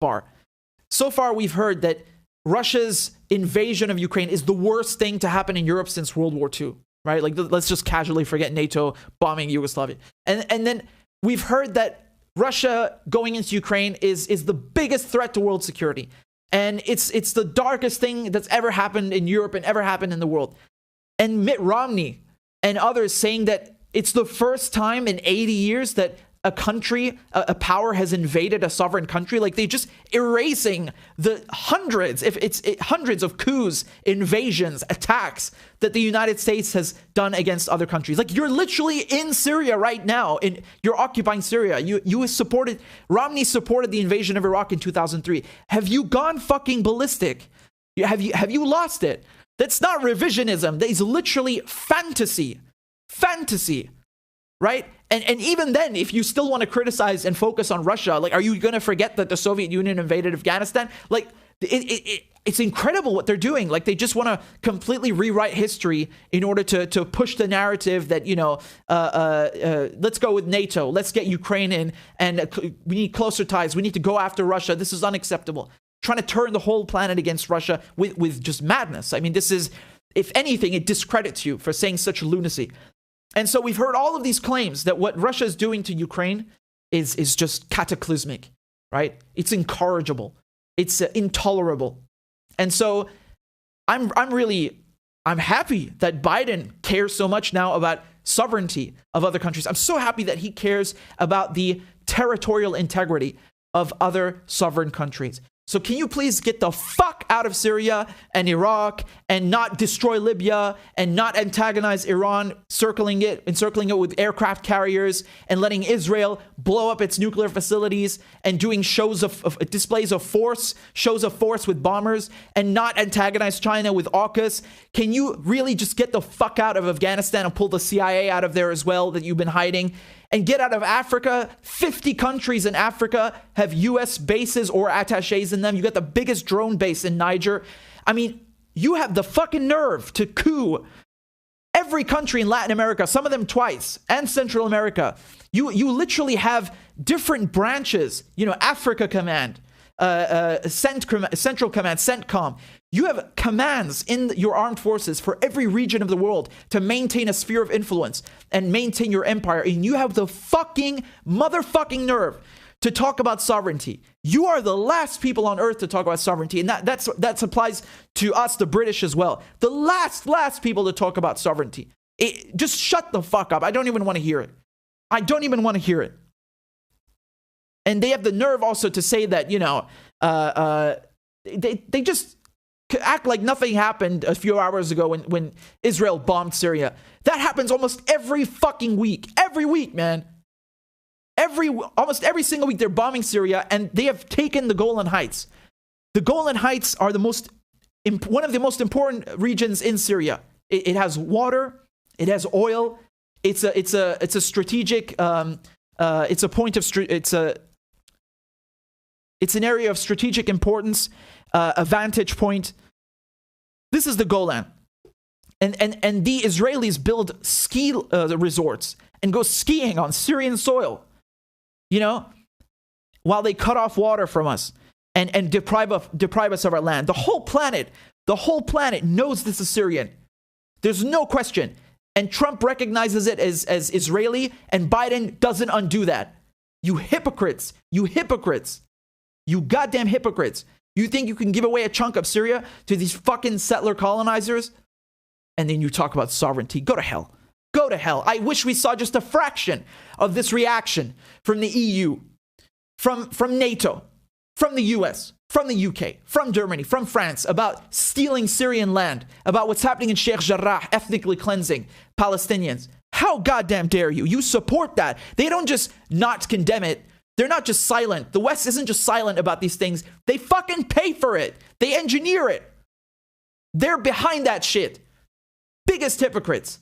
far. So far, we've heard that Russia's invasion of Ukraine is the worst thing to happen in Europe since World War II, right? Like, let's just casually forget NATO bombing Yugoslavia. And then we've heard that Russia going into Ukraine is the biggest threat to world security. And it's the darkest thing that's ever happened in Europe and ever happened in the world. And Mitt Romney and others saying that it's the first time in 80 years that a country, a power has invaded a sovereign country. Like, they just erasing the hundreds of coups, invasions, attacks that the United States has done against other countries. Like, you're literally in Syria right now, you're occupying Syria. Romney supported the invasion of Iraq in 2003. Have you gone fucking ballistic? Have you lost it? That's not revisionism. That is literally fantasy, right? And even then, if you still want to criticize and focus on Russia, like, are you going to forget that the Soviet Union invaded Afghanistan? Like, it's incredible what they're doing. Like, they just want to completely rewrite history in order to push the narrative that, let's go with NATO, let's get Ukraine in, and we need closer ties, we need to go after Russia, this is unacceptable. Trying to turn the whole planet against Russia with just madness. I mean, this is, if anything, it discredits you for saying such lunacy. And so we've heard all of these claims that what Russia is doing to Ukraine is just cataclysmic, right? It's incorrigible. It's intolerable. And so I'm happy that Biden cares so much now about sovereignty of other countries. I'm so happy that he cares about the territorial integrity of other sovereign countries. So can you please get the fuck out of Syria and Iraq and not destroy Libya and not antagonize Iran, encircling it with aircraft carriers and letting Israel blow up its nuclear facilities and doing shows of displays of force, shows of force with bombers, and not antagonize China with AUKUS? Can you really just get the fuck out of Afghanistan and pull the CIA out of there as well that you've been hiding? And get out of Africa. 50 countries in Africa have U.S. bases or attaches in them. You got the biggest drone base in Niger. I mean, you have the fucking nerve to coup every country in Latin America, some of them twice, and Central America. You literally have different branches, Africa Command, Central Command, CENTCOM. You have commands in your armed forces for every region of the world to maintain a sphere of influence and maintain your empire. And you have the fucking motherfucking nerve to talk about sovereignty. You are the last people on earth to talk about sovereignty. And that applies to us, the British, as well. The last people to talk about sovereignty. Just shut the fuck up. I don't even want to hear it. And they have the nerve also to say that, they just act like nothing happened a few hours ago when Israel bombed Syria. That happens almost every fucking week. Every week, man. Almost every single week they're bombing Syria, and they have taken the Golan Heights. The Golan Heights are one of the most important regions in Syria. It has water. It has oil. It's a strategic. It's an area of strategic importance. A vantage point. This is the Golan. And the Israelis build ski resorts and go skiing on Syrian soil, while they cut off water from us and deprive us of our land. The whole planet knows this is Syrian. There's no question. And Trump recognizes it as Israeli, and Biden doesn't undo that. You hypocrites. You goddamn hypocrites. You think you can give away a chunk of Syria to these fucking settler colonizers? And then you talk about sovereignty. Go to hell. I wish we saw just a fraction of this reaction from the EU, from NATO, from the US, from the UK, from Germany, from France, about stealing Syrian land, about what's happening in Sheikh Jarrah, ethnically cleansing Palestinians. How goddamn dare you? You support that. They don't just not condemn it. They're not just silent. The West isn't just silent about these things. They fucking pay for it. They engineer it. They're behind that shit. Biggest hypocrites.